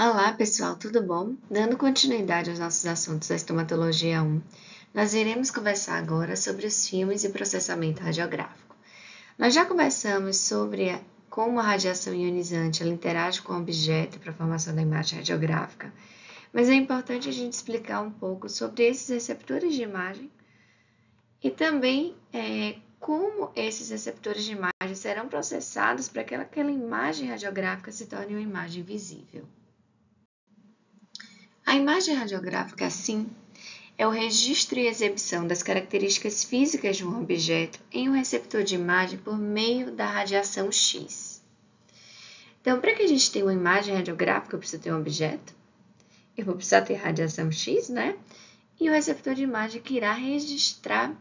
Olá, pessoal, tudo bom? Dando continuidade aos nossos assuntos da estomatologia 1, nós iremos conversar agora sobre os filmes e processamento radiográfico. Nós já conversamos sobre como a radiação ionizante ela interage com o objeto para a formação da imagem radiográfica, mas é importante a gente explicar um pouco sobre esses receptores de imagem e também como esses receptores de imagem serão processados para que aquela imagem radiográfica se torne uma imagem visível. A imagem radiográfica, assim, é o registro e exibição das características físicas de um objeto em um receptor de imagem por meio da radiação X. Então, para que a gente tenha uma imagem radiográfica, eu preciso ter um objeto, eu vou precisar ter radiação X, né? E o receptor de imagem que irá registrar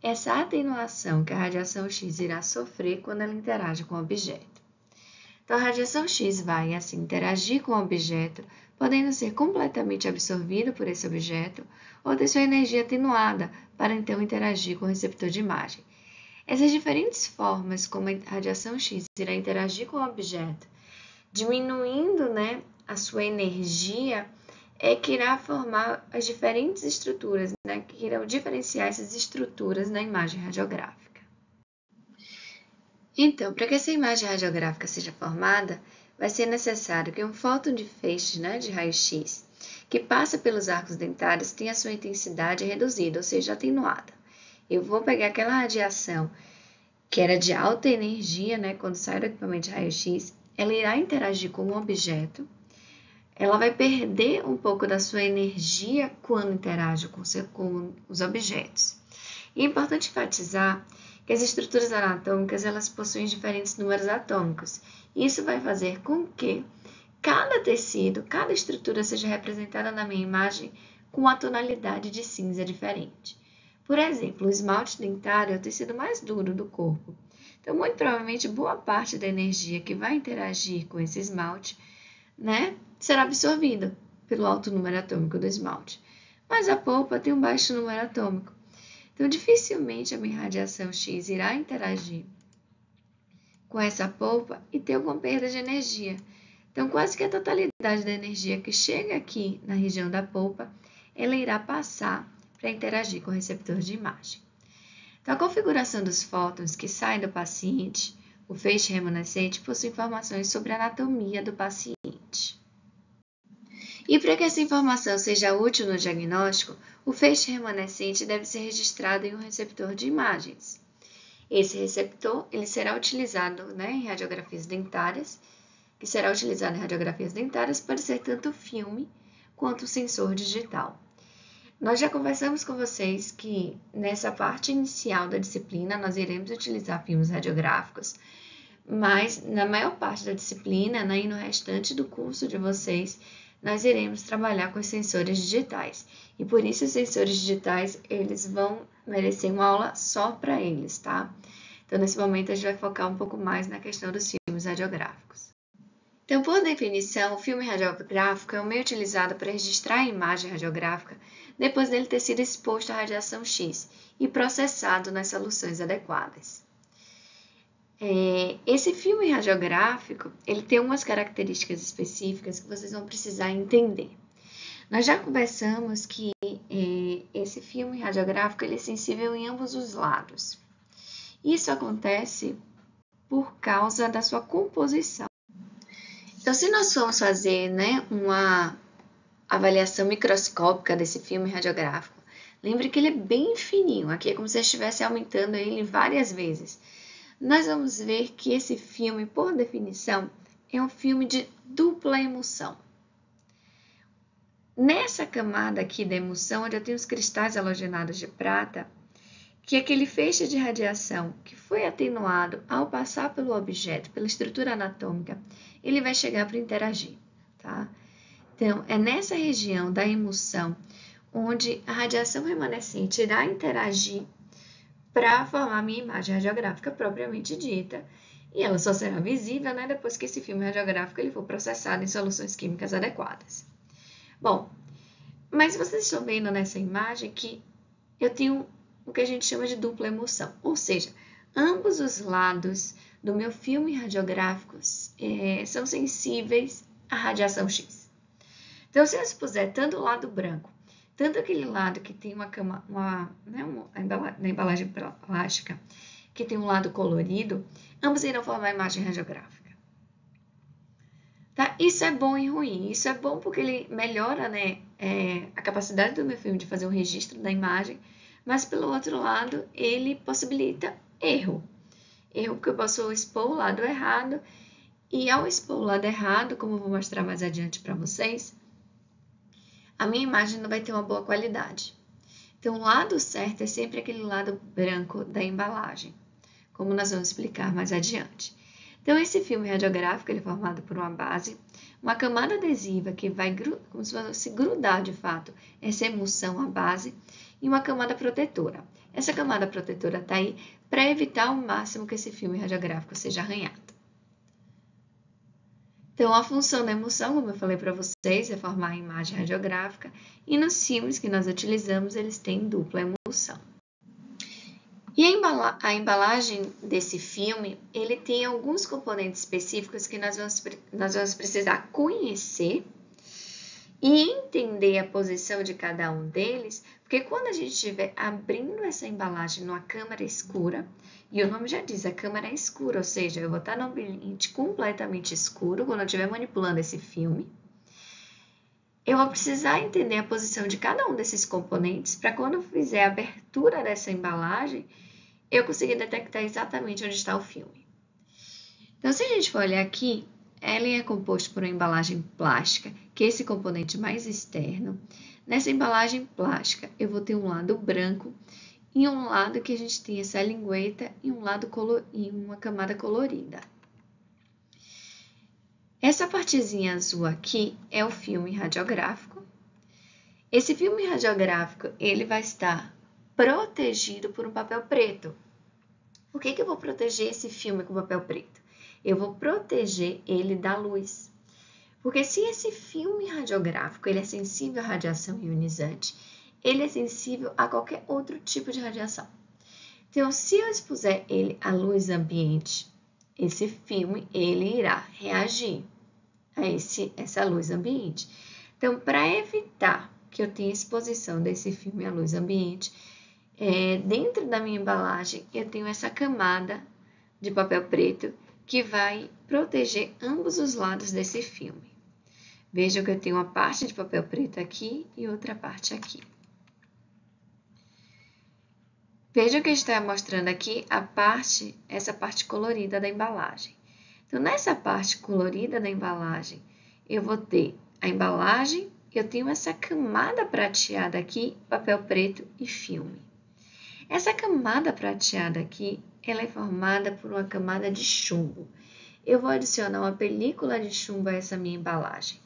essa atenuação que a radiação X irá sofrer quando ela interage com o objeto. Então, a radiação X vai, assim, interagir com o objeto, podendo ser completamente absorvida por esse objeto ou ter sua energia atenuada para, então, interagir com o receptor de imagem. Essas diferentes formas como a radiação X irá interagir com o objeto, diminuindo, a sua energia, que irá formar as diferentes estruturas, que irão diferenciar essas estruturas na imagem radiográfica. Então, para que essa imagem radiográfica seja formada, vai ser necessário que um fóton de feixe de raio-x, que passa pelos arcos dentários, tenha sua intensidade reduzida, ou seja, atenuada. Eu vou pegar aquela radiação que era de alta energia, quando sai do equipamento de raio-x, ela irá interagir com o objeto, ela vai perder um pouco da sua energia quando interage com os objetos. E é importante enfatizar que as estruturas anatômicas elas possuem diferentes números atômicos. Isso vai fazer com que cada tecido, cada estrutura seja representada na minha imagem com uma tonalidade de cinza diferente. Por exemplo, o esmalte dentário é o tecido mais duro do corpo. Então, muito provavelmente, boa parte da energia que vai interagir com esse esmalte, será absorvida pelo alto número atômico do esmalte. Mas a polpa tem um baixo número atômico. Então, dificilmente a minha radiação X irá interagir com essa polpa e ter alguma perda de energia. Então, quase que a totalidade da energia que chega aqui na região da polpa, ela irá passar para interagir com o receptor de imagem. Então, a configuração dos fótons que saem do paciente, o feixe remanescente, possui informações sobre a anatomia do paciente. E para que essa informação seja útil no diagnóstico, o feixe remanescente deve ser registrado em um receptor de imagens. Esse receptor ele será utilizado em radiografias dentárias, pode ser tanto filme quanto sensor digital. Nós já conversamos com vocês que nessa parte inicial da disciplina nós iremos utilizar filmes radiográficos, mas na maior parte da disciplina e no restante do curso de vocês, nós iremos trabalhar com os sensores digitais. E por isso os sensores digitais, eles vão merecer uma aula só para eles, tá? Então, nesse momento, a gente vai focar um pouco mais na questão dos filmes radiográficos. Então, por definição, o filme radiográfico é o meio utilizado para registrar a imagem radiográfica depois dele ter sido exposto à radiação X e processado nas soluções adequadas. Esse filme radiográfico, ele tem umas características específicas que vocês vão precisar entender. Nós já conversamos que esse filme radiográfico ele é sensível em ambos os lados. Isso acontece por causa da sua composição. Então, se nós formos fazer uma avaliação microscópica desse filme radiográfico, lembre que ele é bem fininho. Aqui é como se eu estivesse aumentando ele várias vezes. Nós vamos ver que esse filme, por definição, é um filme de dupla emulsão. Nessa camada aqui da emulsão, onde eu tenho os cristais halogenados de prata, que aquele feixe de radiação que foi atenuado ao passar pelo objeto, pela estrutura anatômica, ele vai chegar para interagir, tá? Então, é nessa região da emulsão onde a radiação remanescente irá interagir para formar a minha imagem radiográfica propriamente dita, e ela só será visível depois que esse filme radiográfico ele for processado em soluções químicas adequadas. Bom, mas vocês estão vendo nessa imagem que eu tenho o que a gente chama de dupla emulsão, ou seja, ambos os lados do meu filme radiográfico são sensíveis à radiação X. Então, se eu expuser tanto o lado branco, tanto aquele lado que tem na embalagem plástica, que tem um lado colorido, ambos irão formar a imagem radiográfica. Tá? Isso é bom e ruim. Isso é bom porque ele melhora, né, a capacidade do meu filme de fazer um registro da imagem, mas, pelo outro lado, ele possibilita erro. Erro porque eu posso expor o lado errado, e ao expor o lado errado, como eu vou mostrar mais adiante para vocês, a minha imagem não vai ter uma boa qualidade. Então, o lado certo é sempre aquele lado branco da embalagem, como nós vamos explicar mais adiante. Então, esse filme radiográfico ele é formado por uma base, uma camada adesiva que vai como se fosse grudar de fato essa emulsão à base e uma camada protetora. Essa camada protetora está aí para evitar ao máximo que esse filme radiográfico seja arranhado. Então, a função da emulsão, como eu falei para vocês, é formar a imagem radiográfica, e nos filmes que nós utilizamos, eles têm dupla emulsão. E a embalagem desse filme, ele tem alguns componentes específicos que nós vamos precisar conhecer e entender a posição de cada um deles, porque quando a gente estiver abrindo essa embalagem numa câmara escura, e o nome já diz, a câmara é escura, ou seja, eu vou estar num ambiente completamente escuro quando eu estiver manipulando esse filme, eu vou precisar entender a posição de cada um desses componentes para quando eu fizer a abertura dessa embalagem, eu conseguir detectar exatamente onde está o filme. Então, se a gente for olhar aqui, ela é composta por uma embalagem plástica, que é esse componente mais externo. Nessa embalagem plástica, eu vou ter um lado branco e um lado que a gente tem essa lingueta e e uma camada colorida. Essa partezinha azul aqui é o filme radiográfico. Esse filme radiográfico, ele vai estar protegido por um papel preto. Por que eu vou proteger esse filme com papel preto? Eu vou proteger ele da luz. Porque se esse filme radiográfico ele é sensível à radiação ionizante, ele é sensível a qualquer outro tipo de radiação. Então, se eu expuser ele à luz ambiente, esse filme ele irá reagir a essa luz ambiente. Então, para evitar que eu tenha exposição desse filme à luz ambiente, dentro da minha embalagem eu tenho essa camada de papel preto que vai proteger ambos os lados desse filme. Vejam que eu tenho uma parte de papel preto aqui e outra parte aqui. Vejam que está mostrando aqui essa parte colorida da embalagem. Então, nessa parte colorida da embalagem, eu vou ter a embalagem, eu tenho essa camada prateada aqui, papel preto e filme. Essa camada prateada aqui, ela é formada por uma camada de chumbo. Eu vou adicionar uma película de chumbo a essa minha embalagem.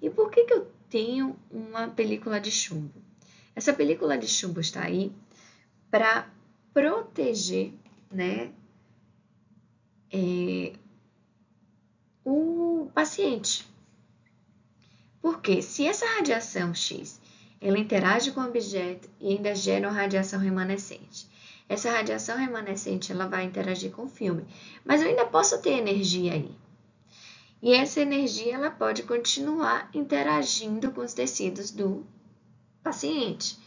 E por que eu tenho uma película de chumbo? Essa película de chumbo está aí para proteger, né, o paciente. Porque se essa radiação X ela interage com o objeto e ainda gera uma radiação remanescente. Essa radiação remanescente ela vai interagir com o filme, mas eu ainda posso ter energia aí. E essa energia ela pode continuar interagindo com os tecidos do paciente.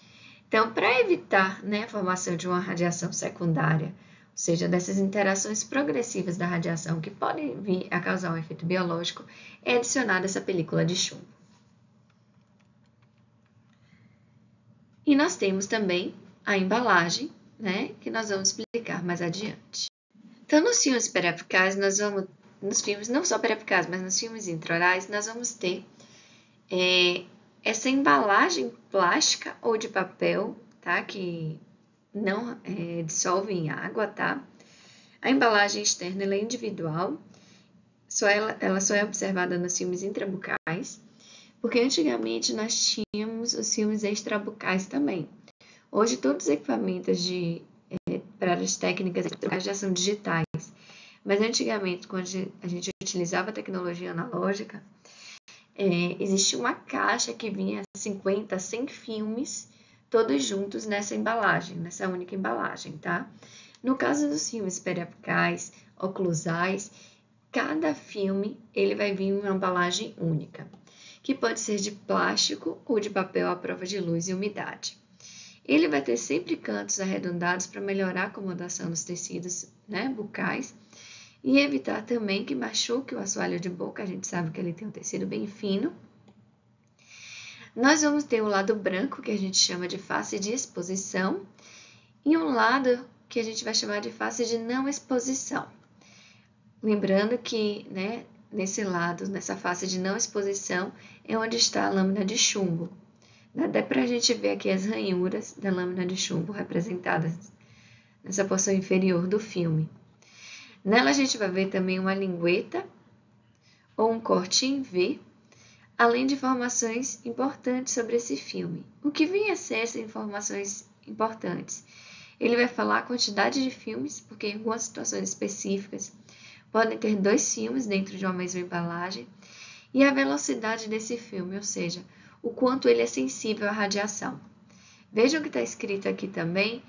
Então, para evitar, né, a formação de uma radiação secundária, ou seja, dessas interações progressivas da radiação que podem vir a causar um efeito biológico, é adicionada essa película de chumbo. E nós temos também a embalagem, né, que nós vamos explicar mais adiante. Então, nos filmes periapicais, nos filmes não só periapicais, mas nos filmes intraorais, nós vamos ter essa embalagem plástica ou de papel, tá, que não dissolve em água, tá? A embalagem externa ela é individual, ela só é observada nos filmes intrabucais, porque antigamente nós tínhamos os filmes extrabucais também. Hoje todos os equipamentos para as técnicas já são digitais, mas antigamente, quando a gente utilizava a tecnologia analógica, existia uma caixa que vinha 50, 100 filmes, todos juntos nessa embalagem, nessa única embalagem, tá? No caso dos filmes periapicais, oclusais, cada filme ele vai vir em uma embalagem única. que pode ser de plástico ou de papel à prova de luz e umidade. Ele vai ter sempre cantos arredondados para melhorar a acomodação dos tecidos, né, bucais e evitar também que machuque o assoalho de boca. A gente sabe que ele tem um tecido bem fino. Nós vamos ter o lado branco, que a gente chama de face de exposição, e um lado que a gente vai chamar de face de não exposição. Lembrando que, né, nesse lado, nessa face de não exposição, é onde está a lâmina de chumbo. Dá para a gente ver aqui as ranhuras da lâmina de chumbo representadas nessa porção inferior do filme. Nela a gente vai ver também uma lingueta ou um corte em V, além de informações importantes sobre esse filme. O que vem a ser essas informações importantes? Ele vai falar a quantidade de filmes, porque em algumas situações específicas podem ter 2 filmes dentro de uma mesma embalagem, e a velocidade desse filme, ou seja, o quanto ele é sensível à radiação. Vejam que está escrito aqui também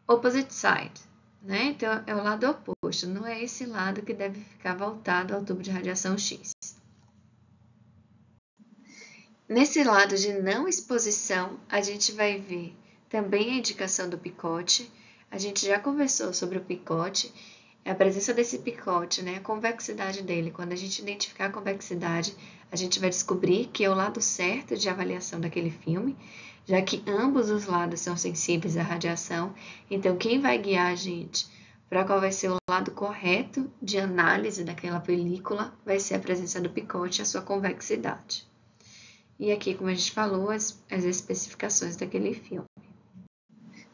opposite side, né? Então é o lado oposto, não é esse lado que deve ficar voltado ao tubo de radiação X. Nesse lado de não exposição, a gente vai ver também a indicação do picote. A gente já conversou sobre o picote, a presença desse picote, né, a convexidade dele. Quando a gente identificar a convexidade, a gente vai descobrir que é o lado certo de avaliação daquele filme, já que ambos os lados são sensíveis à radiação. Então, quem vai guiar a gente para qual vai ser o lado correto de análise daquela película vai ser a presença do picote e a sua convexidade. E aqui, como a gente falou, as especificações daquele filme.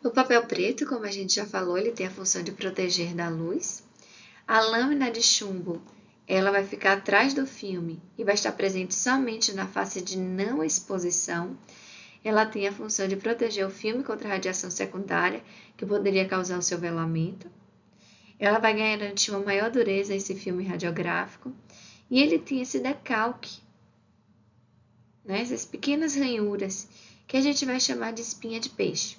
O papel preto, como a gente já falou, ele tem a função de proteger da luz. A lâmina de chumbo, ela vai ficar atrás do filme e vai estar presente somente na face de não exposição. Ela tem a função de proteger o filme contra a radiação secundária, que poderia causar o seu velamento. Ela vai garantir uma maior dureza a esse filme radiográfico. E ele tem esse decalque, né, essas pequenas ranhuras, que a gente vai chamar de espinha de peixe.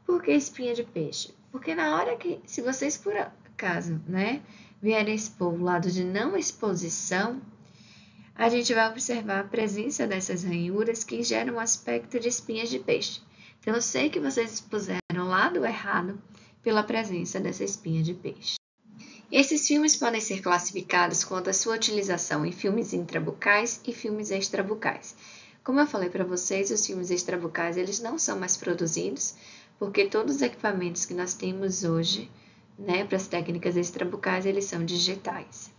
Por que espinha de peixe? Porque na hora que, se vocês por acaso, né, vierem expor o lado de não exposição, a gente vai observar a presença dessas ranhuras que geram um aspecto de espinhas de peixe. Então, eu sei que vocês expuseram o lado errado pela presença dessa espinha de peixe. Esses filmes podem ser classificados quanto à sua utilização em filmes intrabucais e filmes extrabucais. Como eu falei para vocês, os filmes extrabucais eles não são mais produzidos, porque todos os equipamentos que nós temos hoje, né, para as técnicas extrabucais, eles são digitais.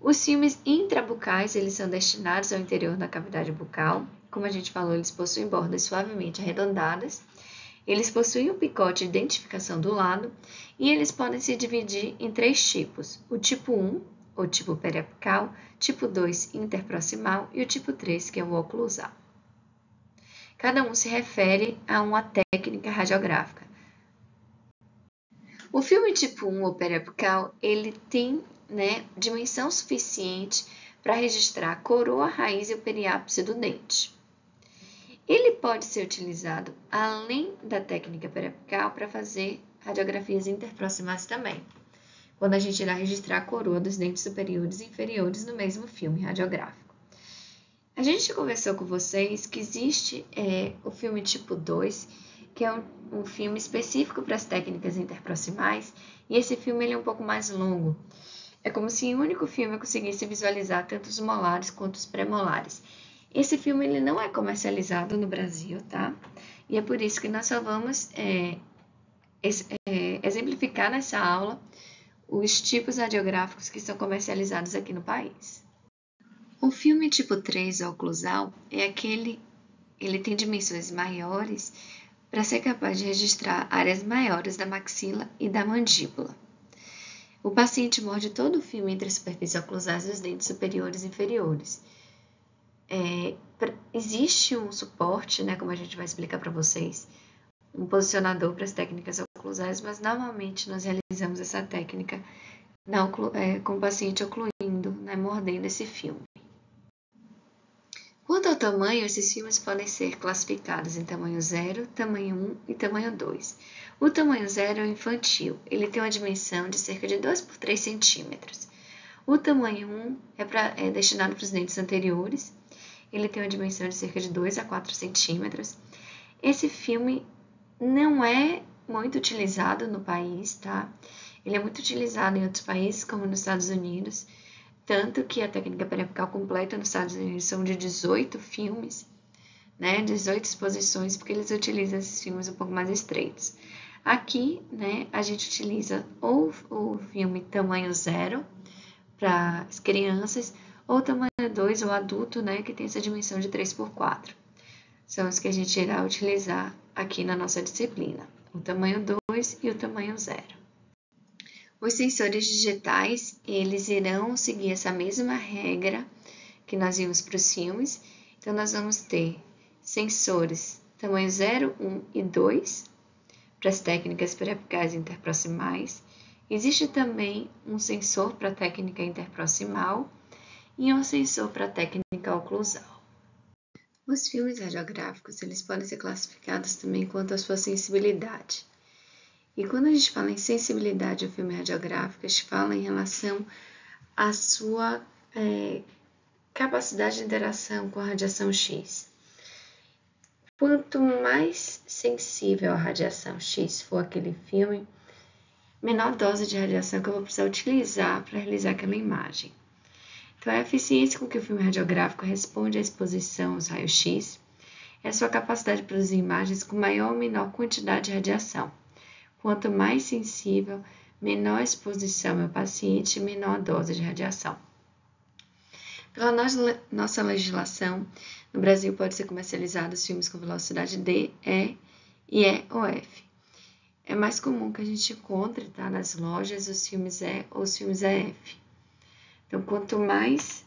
Os filmes intrabucais, eles são destinados ao interior da cavidade bucal. Como a gente falou, eles possuem bordas suavemente arredondadas. Eles possuem um picote de identificação do lado e eles podem se dividir em 3 tipos. O tipo 1, ou tipo periapical, tipo 2, interproximal e o tipo 3, que é o oclusal. Cada um se refere a uma técnica radiográfica. O filme tipo 1 ou periapical, ele tem, né, dimensão suficiente para registrar a coroa, a raiz e o periápice do dente. Ele pode ser utilizado, além da técnica periapical, para fazer radiografias interproximais também, quando a gente irá registrar a coroa dos dentes superiores e inferiores no mesmo filme radiográfico. A gente conversou com vocês que existe o filme tipo 2, que é um filme específico para as técnicas interproximais, e esse filme ele é um pouco mais longo. É como se em um único filme eu conseguisse visualizar tanto os molares quanto os premolares. Esse filme ele não é comercializado no Brasil, tá? E é por isso que nós só vamos exemplificar nessa aula os tipos radiográficos que são comercializados aqui no país. O filme tipo 3 oclusal é aquele, ele tem dimensões maiores para ser capaz de registrar áreas maiores da maxila e da mandíbula. O paciente morde todo o filme entre a superfície oclusal e os dentes superiores e inferiores. Existe um suporte, né, como a gente vai explicar para vocês, um posicionador para as técnicas oclusais, mas normalmente nós realizamos essa técnica com o paciente ocluindo, né, mordendo esse filme. Quanto ao tamanho, esses filmes podem ser classificados em tamanho 0, tamanho 1 e tamanho 2. O tamanho 0 é o infantil, ele tem uma dimensão de cerca de 2 por 3 centímetros. O tamanho 1 é destinado para os dentes anteriores. Ele tem uma dimensão de cerca de 2 a 4 centímetros. Esse filme não é muito utilizado no país, tá? Ele é muito utilizado em outros países, como nos Estados Unidos, tanto que a técnica periapical completa nos Estados Unidos são de 18 filmes, né? 18 exposições, porque eles utilizam esses filmes um pouco mais estreitos. Aqui, né, a gente utiliza ou o filme tamanho 0 para as crianças, ou tamanho 2, ou adulto, né, que tem essa dimensão de 3x4. São os que a gente irá utilizar aqui na nossa disciplina, o tamanho 2 e o tamanho 0. Os sensores digitais, eles irão seguir essa mesma regra que nós vimos para os filmes. Então, nós vamos ter sensores tamanho 0, 1 e 2, para as técnicas periapicais interproximais. Existe também um sensor para a técnica interproximal e um sensor para a técnica oclusal. Os filmes radiográficos, eles podem ser classificados também quanto à sua sensibilidade. E quando a gente fala em sensibilidade ao filme radiográfico, a gente fala em relação à sua capacidade de interação com a radiação X. Quanto mais sensível à radiação X for aquele filme, menor dose de radiação que eu vou precisar utilizar para realizar aquela imagem. Então, a eficiência com que o filme radiográfico responde à exposição aos raios X é a sua capacidade de produzir imagens com maior ou menor quantidade de radiação. Quanto mais sensível, menor a exposição ao paciente, menor a dose de radiação. Pela nossa legislação, no Brasil pode ser comercializados filmes com velocidade D, E e E ou F. É mais comum que a gente encontre, tá, nas lojas os filmes E ou os filmes EF. Então, quanto mais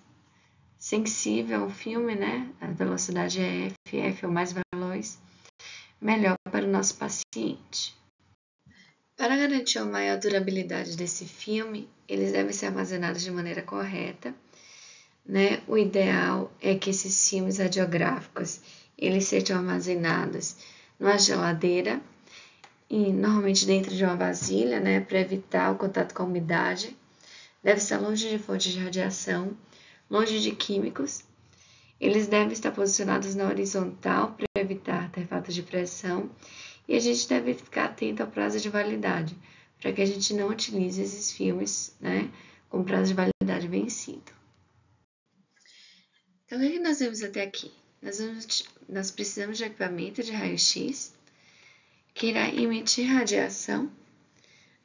sensível o filme, né, a velocidade é F, F é o mais veloz, melhor para o nosso paciente. Para garantir uma maior durabilidade desse filme, eles devem ser armazenados de maneira correta, né? O ideal é que esses filmes radiográficos eles sejam armazenados numa geladeira e normalmente dentro de uma vasilha, né, para evitar o contato com a umidade. Deve estar longe de fontes de radiação, longe de químicos. Eles devem estar posicionados na horizontal para evitar artefatos de pressão. E a gente deve ficar atento ao prazo de validade, para que a gente não utilize esses filmes, né, com prazo de validade vencido. Então, o que nós vemos até aqui? Nós precisamos de equipamento de raio-x que irá emitir radiação.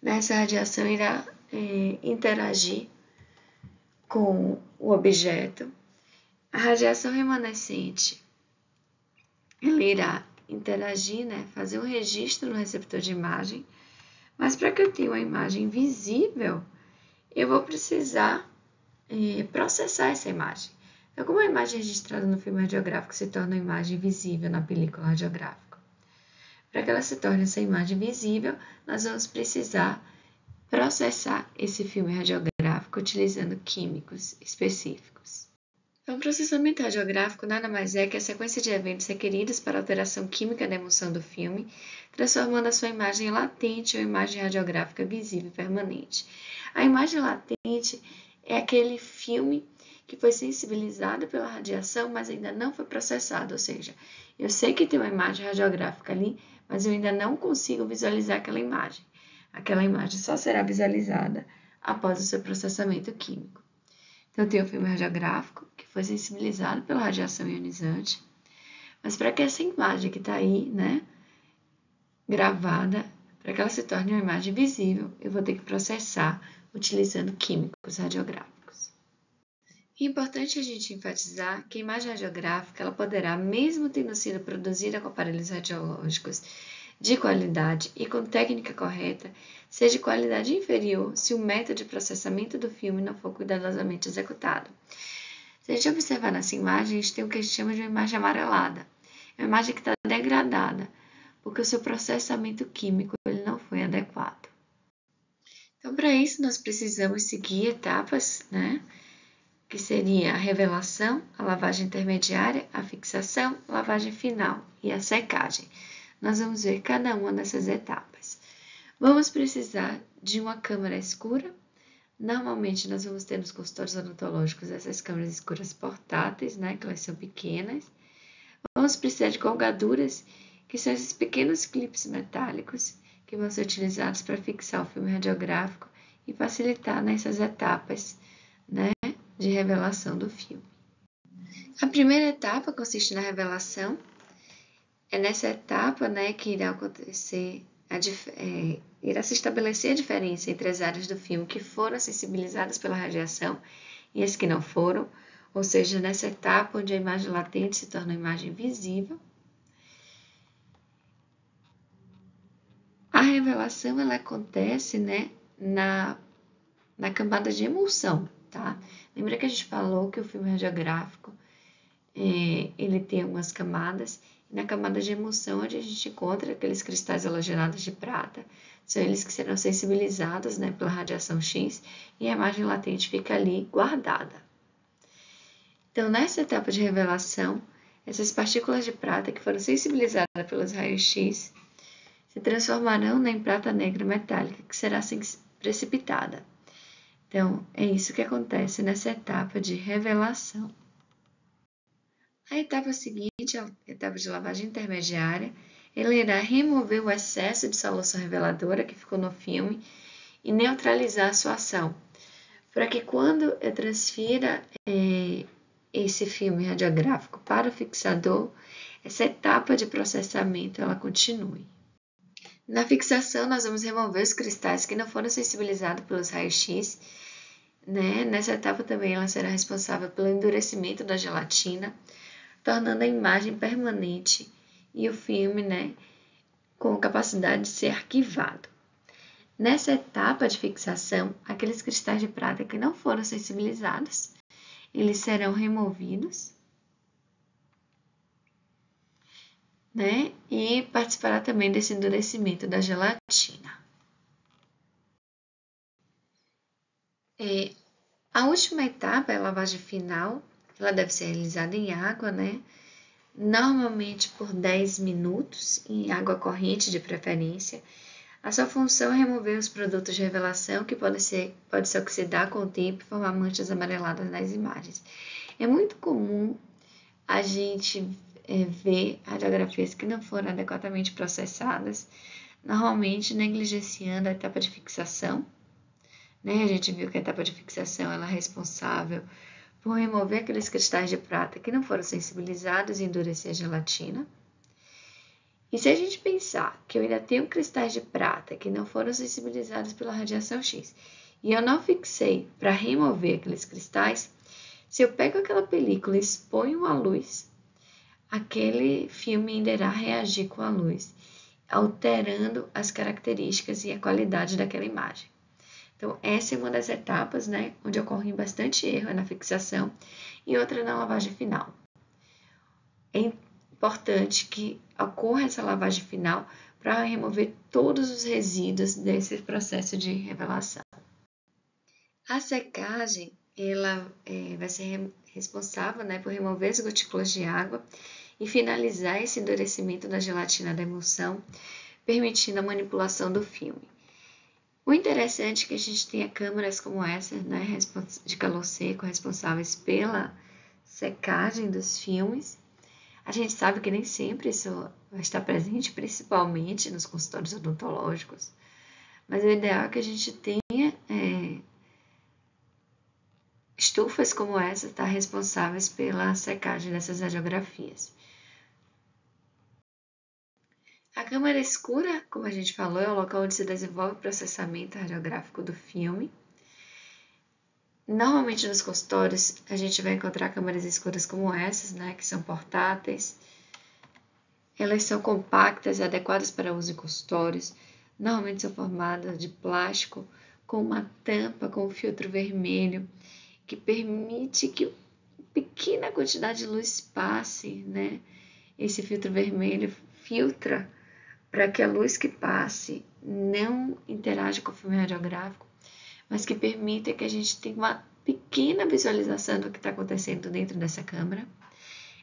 Essa radiação irá interagir com o objeto. A radiação remanescente ela irá interagir, né, fazer um registro no receptor de imagem, mas para que eu tenha uma imagem visível, eu vou precisar processar essa imagem. Então, como a imagem registrada no filme radiográfico se torna uma imagem visível na película radiográfica? Para que ela se torne essa imagem visível, nós vamos precisar processar esse filme radiográfico utilizando químicos específicos. Então, o processamento radiográfico nada mais é que a sequência de eventos requeridos para a alteração química da emulsão do filme, transformando a sua imagem latente ou imagem radiográfica visível e permanente. A imagem latente é aquele filme que foi sensibilizado pela radiação, mas ainda não foi processado, ou seja, eu sei que tem uma imagem radiográfica ali, mas eu ainda não consigo visualizar aquela imagem. Aquela imagem só será visualizada após o seu processamento químico. Então, eu tenho o filme radiográfico, que foi sensibilizado pela radiação ionizante, mas para que essa imagem que está aí, né, gravada, para que ela se torne uma imagem visível, eu vou ter que processar utilizando químicos radiográficos. É importante a gente enfatizar que a imagem radiográfica ela poderá, mesmo tendo sido produzida com aparelhos radiológicos de qualidade e com técnica correta, ser de qualidade inferior se o método de processamento do filme não for cuidadosamente executado. Se a gente observar nessa imagem, a gente tem o que a gente chama de uma imagem amarelada. É uma imagem que está degradada, porque o seu processamento químico ele não foi adequado. Então, para isso, nós precisamos seguir etapas, né? Que seria a revelação, a lavagem intermediária, a fixação, a lavagem final e a secagem. Nós vamos ver cada uma dessas etapas. Vamos precisar de uma câmara escura, Normalmente nós vamos ter nos consultórios odontológicos essas câmeras escuras portáteis, né, que elas são pequenas. Vamos precisar de colgaduras, que são esses pequenos clipes metálicos que vão ser utilizados para fixar o filme radiográfico e facilitar nessas etapas, né, de revelação do filme. A primeira etapa consiste na revelação. É nessa etapa, né, que irá acontecer irá se estabelecer a diferença entre as áreas do filme que foram sensibilizadas pela radiação e as que não foram, ou seja, nessa etapa onde a imagem latente se torna uma imagem visível. A revelação ela acontece, né, na camada de emulsão, tá? Lembra que a gente falou que o filme radiográfico ele tem algumas camadas. Na camada de emulsão, onde a gente encontra aqueles cristais halogenados de prata, são eles que serão sensibilizados, né, pela radiação X e a imagem latente fica ali guardada. Então, nessa etapa de revelação, essas partículas de prata que foram sensibilizadas pelos raios X se transformarão em prata negra metálica, que será precipitada. Então, é isso que acontece nessa etapa de revelação. A etapa seguinte, a etapa de lavagem intermediária, ela irá remover o excesso de solução reveladora que ficou no filme e neutralizar a sua ação, para que quando eu transfira esse filme radiográfico para o fixador, essa etapa de processamento ela continue. Na fixação, nós vamos remover os cristais que não foram sensibilizados pelos raios-x. Nessa etapa também ela será responsável pelo endurecimento da gelatina, tornando a imagem permanente e o filme, com capacidade de ser arquivado. Nessa etapa de fixação, aqueles cristais de prata que não foram sensibilizados, eles serão removidos, e participará também desse endurecimento da gelatina. A última etapa é a lavagem final. Ela deve ser realizada em água, normalmente por 10 minutos, em água corrente de preferência. A sua função é remover os produtos de revelação que pode se oxidar com o tempo e formar manchas amareladas nas imagens. É muito comum a gente ver radiografias que não foram adequadamente processadas, normalmente negligenciando a etapa de fixação. A gente viu que a etapa de fixação ela é responsável por remover aqueles cristais de prata que não foram sensibilizados e endurecer a gelatina. E se a gente pensar que eu ainda tenho cristais de prata que não foram sensibilizados pela radiação X e eu não fixei para remover aqueles cristais, se eu pego aquela película e exponho à luz, aquele filme ainda irá reagir com a luz, alterando as características e a qualidade daquela imagem. Então, essa é uma das etapas, onde ocorre bastante erro na fixação e outra na lavagem final. É importante que ocorra essa lavagem final para remover todos os resíduos desse processo de revelação. A secagem, ela vai ser responsável, por remover as gotículas de água e finalizar esse endurecimento da gelatina da emulsão, permitindo a manipulação do filme. O interessante é que a gente tenha câmeras como essa, de calor seco, responsáveis pela secagem dos filmes. A gente sabe que nem sempre isso vai estar presente, principalmente nos consultórios odontológicos, mas o ideal é que a gente tenha estufas como essa, responsáveis pela secagem dessas radiografias. A câmara escura, como a gente falou, é o local onde se desenvolve o processamento radiográfico do filme. Normalmente nos consultórios a gente vai encontrar câmeras escuras como essas, que são portáteis. Elas são compactas e adequadas para uso em consultórios. Normalmente são formadas de plástico com uma tampa com um filtro vermelho que permite que pequena quantidade de luz passe, Esse filtro vermelho filtra para que a luz que passe não interaja com o filme radiográfico, mas que permita que a gente tenha uma pequena visualização do que está acontecendo dentro dessa câmera.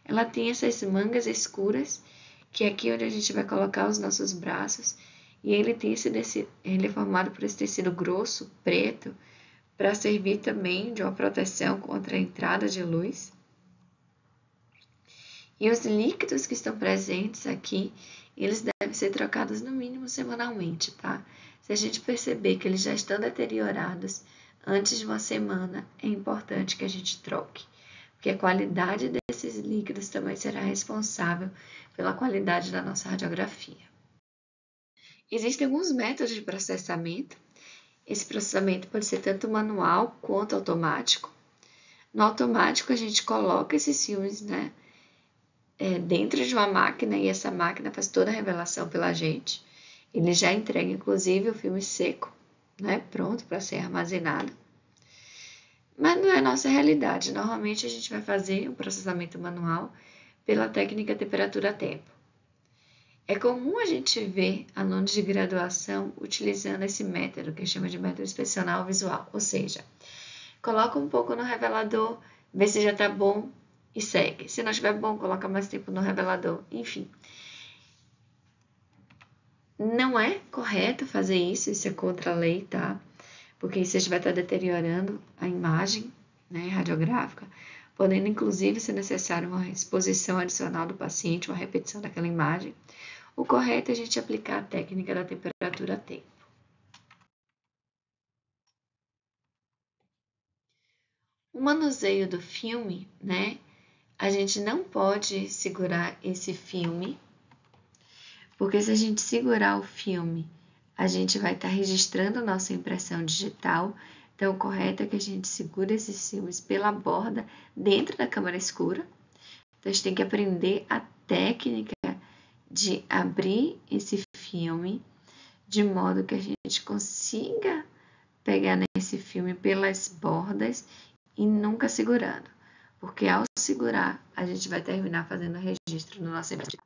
Ela tem essas mangas escuras, que é aqui onde a gente vai colocar os nossos braços, e ele é formado por esse tecido grosso, preto, para servir também de uma proteção contra a entrada de luz. E os líquidos que estão presentes aqui, eles devem ser trocados no mínimo semanalmente, tá? Se a gente perceber que eles já estão deteriorados antes de uma semana, é importante que a gente troque, porque a qualidade desses líquidos também será responsável pela qualidade da nossa radiografia. Existem alguns métodos de processamento. Esse processamento pode ser tanto manual quanto automático. No automático, a gente coloca esses filmes, dentro de uma máquina e essa máquina faz toda a revelação pela gente. Ele já entrega, inclusive, o filme seco, pronto para ser armazenado. Mas não é a nossa realidade. Normalmente, a gente vai fazer um processamento manual pela técnica temperatura-tempo. É comum a gente ver alunos de graduação utilizando esse método, que chama de método inspecional visual, ou seja, coloca um pouco no revelador, vê se já está bom e segue. Se não estiver bom, coloca mais tempo no revelador, enfim. Não é correto fazer isso é contra a lei, tá? Porque isso vai estar deteriorando a imagem, radiográfica, podendo inclusive ser necessário uma exposição adicional do paciente, uma repetição daquela imagem. O correto é a gente aplicar a técnica da temperatura-tempo. O manuseio do filme, a gente não pode segurar esse filme, porque se a gente segurar o filme, a gente vai estar registrando a nossa impressão digital. Então, o correto é que a gente segure esses filmes pela borda dentro da câmara escura. Então, a gente tem que aprender a técnica de abrir esse filme de modo que a gente consiga pegar nesse filme pelas bordas e nunca segurando, porque ao segurar a gente vai terminar fazendo registro no nosso impressão.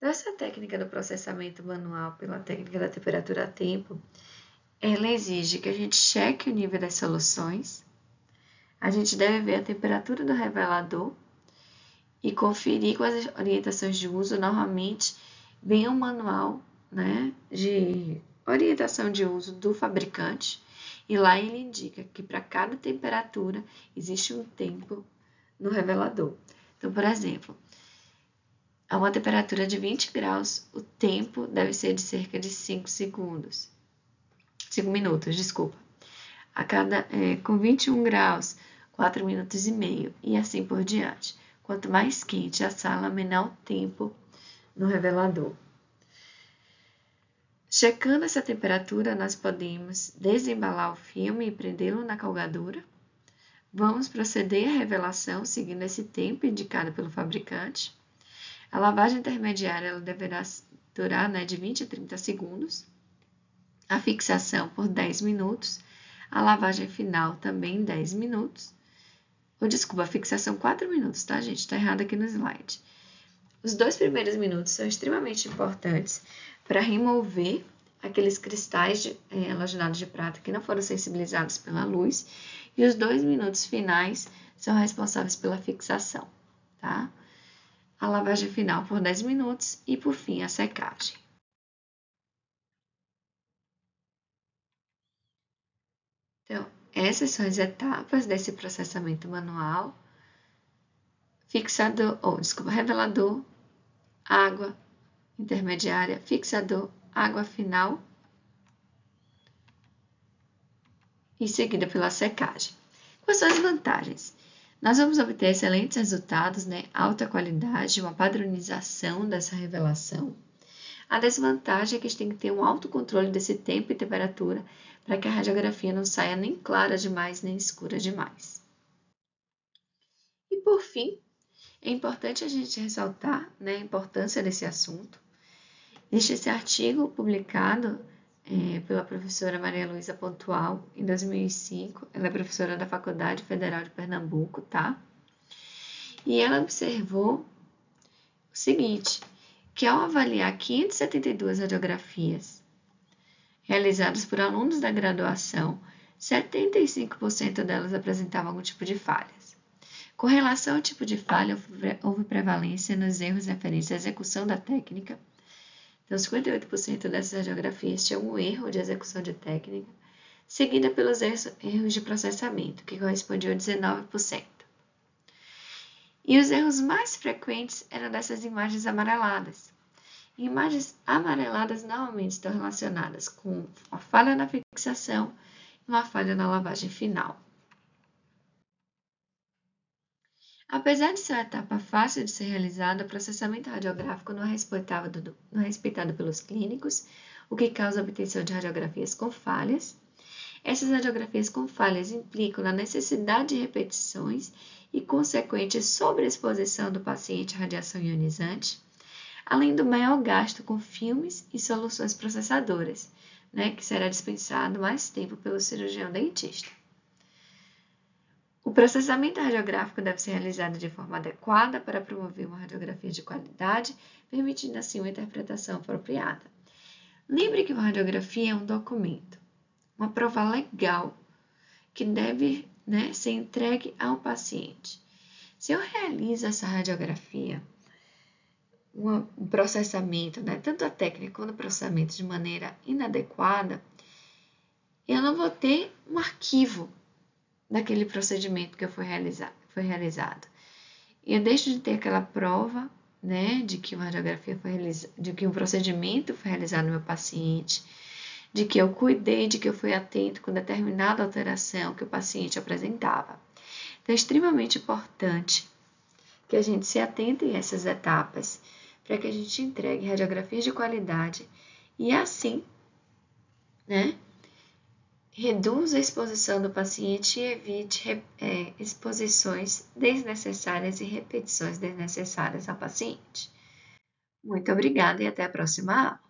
Essa técnica do processamento manual pela técnica da temperatura-tempo, ela exige que a gente cheque o nível das soluções, a gente deve ver a temperatura do revelador e conferir com as orientações de uso. Normalmente vem um manual, de orientação de uso do fabricante e lá ele indica que para cada temperatura existe um tempo no revelador. Então, por exemplo, a uma temperatura de 20 graus, o tempo deve ser de cerca de 5 minutos, desculpa. Com 21 graus, 4 minutos e meio e assim por diante. Quanto mais quente a sala, menor o tempo no revelador. Checando essa temperatura, nós podemos desembalar o filme e prendê-lo na calgadura. Vamos proceder à revelação seguindo esse tempo indicado pelo fabricante. A lavagem intermediária ela deverá durar de 20 a 30 segundos. A fixação por 10 minutos. A lavagem final também 10 minutos. A fixação 4 minutos, tá, gente? Tá errado aqui no slide. Os 2 primeiros minutos são extremamente importantes para remover aqueles cristais halogenados de prata que não foram sensibilizados pela luz. E os 2 minutos finais são responsáveis pela fixação, tá? A lavagem final por 10 minutos e, por fim, a secagem. Então, essas são as etapas desse processamento manual. Revelador, água intermediária, fixador, água final e seguida pela secagem. Quais são as vantagens? Nós vamos obter excelentes resultados, alta qualidade, uma padronização dessa revelação. A desvantagem é que a gente tem que ter um autocontrole desse tempo e temperatura para que a radiografia não saia nem clara demais, nem escura demais. E por fim, é importante a gente ressaltar a importância desse assunto. Existe esse artigo publicado pela professora Maria Luísa Pontual em 2005. Ela é professora da Faculdade Federal de Pernambuco, tá? E ela observou o seguinte, que ao avaliar 572 radiografias realizadas por alunos da graduação, 75% delas apresentavam algum tipo de falhas. Com relação ao tipo de falha, houve prevalência nos erros referentes à execução da técnica. Então, 58% dessas radiografias tinham um erro de execução de técnica, seguida pelos erros de processamento, que correspondiam a 19%. E os erros mais frequentes eram dessas imagens amareladas. Imagens amareladas normalmente estão relacionadas com uma falha na fixação e uma falha na lavagem final. Apesar de ser uma etapa fácil de ser realizada, o processamento radiográfico não é respeitado pelos clínicos, o que causa a obtenção de radiografias com falhas. Essas radiografias com falhas implicam na necessidade de repetições e consequente sobreexposição do paciente à radiação ionizante, além do maior gasto com filmes e soluções processadoras, que será dispensado mais tempo pelo cirurgião dentista. O processamento radiográfico deve ser realizado de forma adequada para promover uma radiografia de qualidade, permitindo assim uma interpretação apropriada. Lembre que uma radiografia é um documento, uma prova legal que deve ser entregue ao paciente. Se eu realizo essa radiografia, um processamento, tanto a técnica quanto o processamento de maneira inadequada, eu não vou ter um arquivo daquele procedimento que foi realizado. Eu deixo de ter aquela prova, de que uma radiografia de que um procedimento foi realizado no meu paciente, de que eu cuidei, de que eu fui atento com determinada alteração que o paciente apresentava. Então, é extremamente importante que a gente se atente a essas etapas para que a gente entregue radiografias de qualidade e assim, reduza a exposição do paciente e evite exposições desnecessárias e repetições desnecessárias ao paciente. Muito obrigada e até a próxima aula.